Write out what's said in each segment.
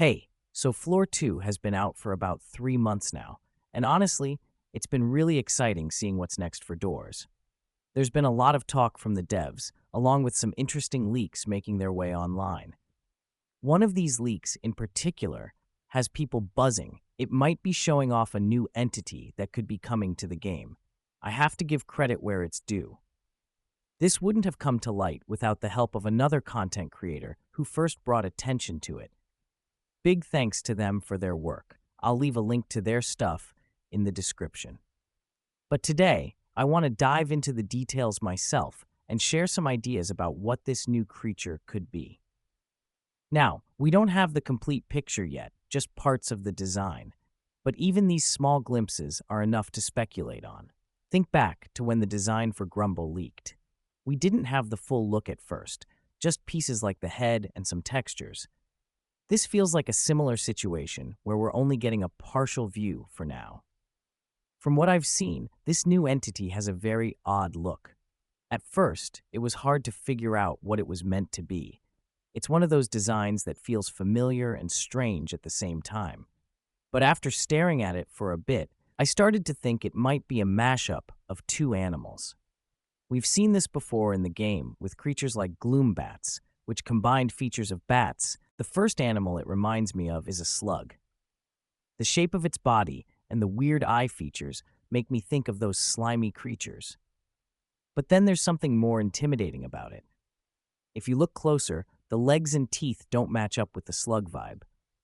Hey, so Floor 2 has been out for about 3 months now, and honestly, it's been really exciting seeing what's next for Doors. There's been a lot of talk from the devs, along with some interesting leaks making their way online. One of these leaks, in particular, has people buzzing. It might be showing off a new entity that could be coming to the game. I have to give credit where it's due. This wouldn't have come to light without the help of another content creator who first brought attention to it. Big thanks to them for their work. I'll leave a link to their stuff in the description. But today, I want to dive into the details myself and share some ideas about what this new creature could be. Now, we don't have the complete picture yet, just parts of the design. But even these small glimpses are enough to speculate on. Think back to when the design for Grumble leaked. We didn't have the full look at first, just pieces like the head and some textures. This feels like a similar situation where we're only getting a partial view for now. From what I've seen, this new entity has a very odd look. At first, it was hard to figure out what it was meant to be. It's one of those designs that feels familiar and strange at the same time. But after staring at it for a bit, I started to think it might be a mashup of two animals. We've seen this before in the game with creatures like gloom bats, which combined features of bats. The first animal it reminds me of is a slug. The shape of its body and the weird eye features make me think of those slimy creatures. But then there's something more intimidating about it. If you look closer, the legs and teeth don't match up with the slug vibe.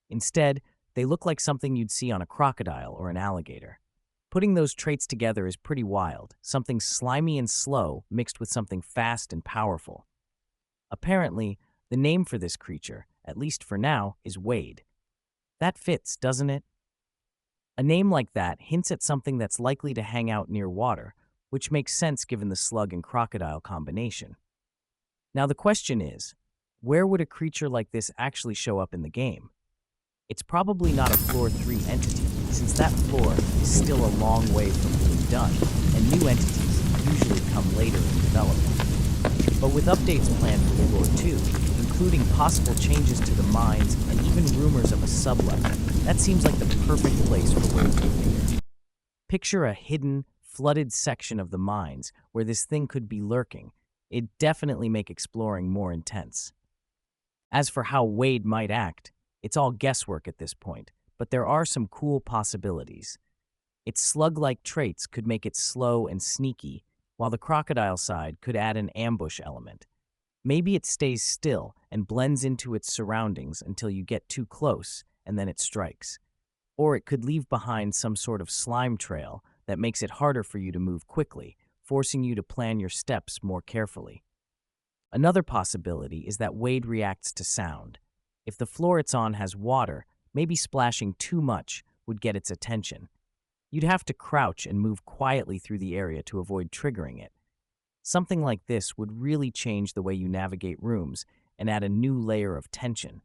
Instead, they look like something you'd see on a crocodile or an alligator. Putting those traits together is pretty wild, something slimy and slow mixed with something fast and powerful. Apparently, the name for this creature, at least for now, is Wade. That fits, doesn't it? A name like that hints at something that's likely to hang out near water, which makes sense given the slug and crocodile combination. Now the question is, where would a creature like this actually show up in the game? It's probably not a Floor 3 entity, since that floor is still a long way from being done, and new entities usually come later in development. But with updates planned for Floor 2, including possible changes to the mines and even rumors of a sublevel, that seems like the perfect place for Wade to appear. Picture a hidden, flooded section of the mines where this thing could be lurking. It'd definitely make exploring more intense. As for how Wade might act, it's all guesswork at this point, but there are some cool possibilities. Its slug-like traits could make it slow and sneaky, while the crocodile side could add an ambush element. Maybe it stays still and blends into its surroundings until you get too close and then it strikes. Or it could leave behind some sort of slime trail that makes it harder for you to move quickly, forcing you to plan your steps more carefully. Another possibility is that Wade reacts to sound. If the floor it's on has water, maybe splashing too much would get its attention. You'd have to crouch and move quietly through the area to avoid triggering it. Something like this would really change the way you navigate rooms and add a new layer of tension.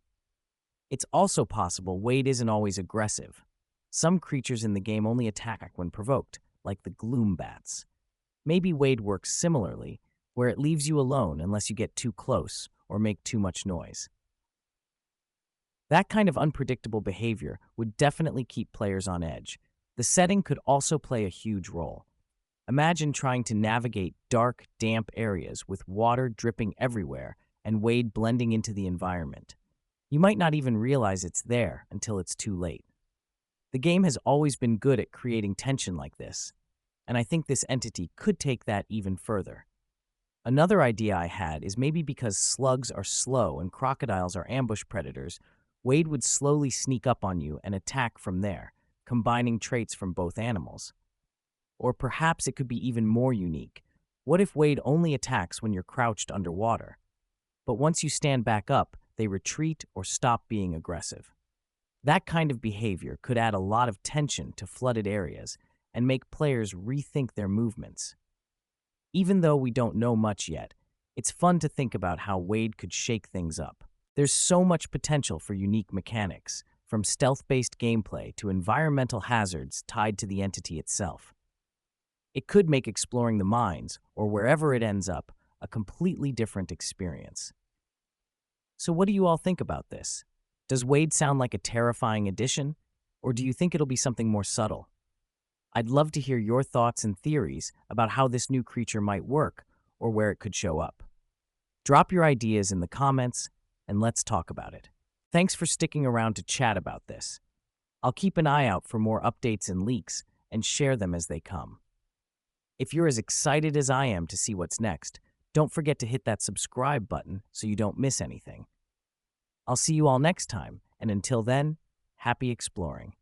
It's also possible Wade isn't always aggressive. Some creatures in the game only attack when provoked, like the gloom bats. Maybe Wade works similarly, where it leaves you alone unless you get too close or make too much noise. That kind of unpredictable behavior would definitely keep players on edge. The setting could also play a huge role. Imagine trying to navigate dark, damp areas with water dripping everywhere and Wade blending into the environment. You might not even realize it's there until it's too late. The game has always been good at creating tension like this, and I think this entity could take that even further. Another idea I had is maybe because slugs are slow and crocodiles are ambush predators, Wade would slowly sneak up on you and attack from there, combining traits from both animals. Or perhaps it could be even more unique. What if Wade only attacks when you're crouched underwater? But once you stand back up, they retreat or stop being aggressive. That kind of behavior could add a lot of tension to flooded areas and make players rethink their movements. Even though we don't know much yet, it's fun to think about how Wade could shake things up. There's so much potential for unique mechanics, from stealth-based gameplay to environmental hazards tied to the entity itself. It could make exploring the mines, or wherever it ends up, a completely different experience. So what do you all think about this? Does Wade sound like a terrifying addition, or do you think it'll be something more subtle? I'd love to hear your thoughts and theories about how this new creature might work or where it could show up. Drop your ideas in the comments and let's talk about it. Thanks for sticking around to chat about this. I'll keep an eye out for more updates and leaks and share them as they come. If you're as excited as I am to see what's next, don't forget to hit that subscribe button so you don't miss anything. I'll see you all next time, and until then, happy exploring.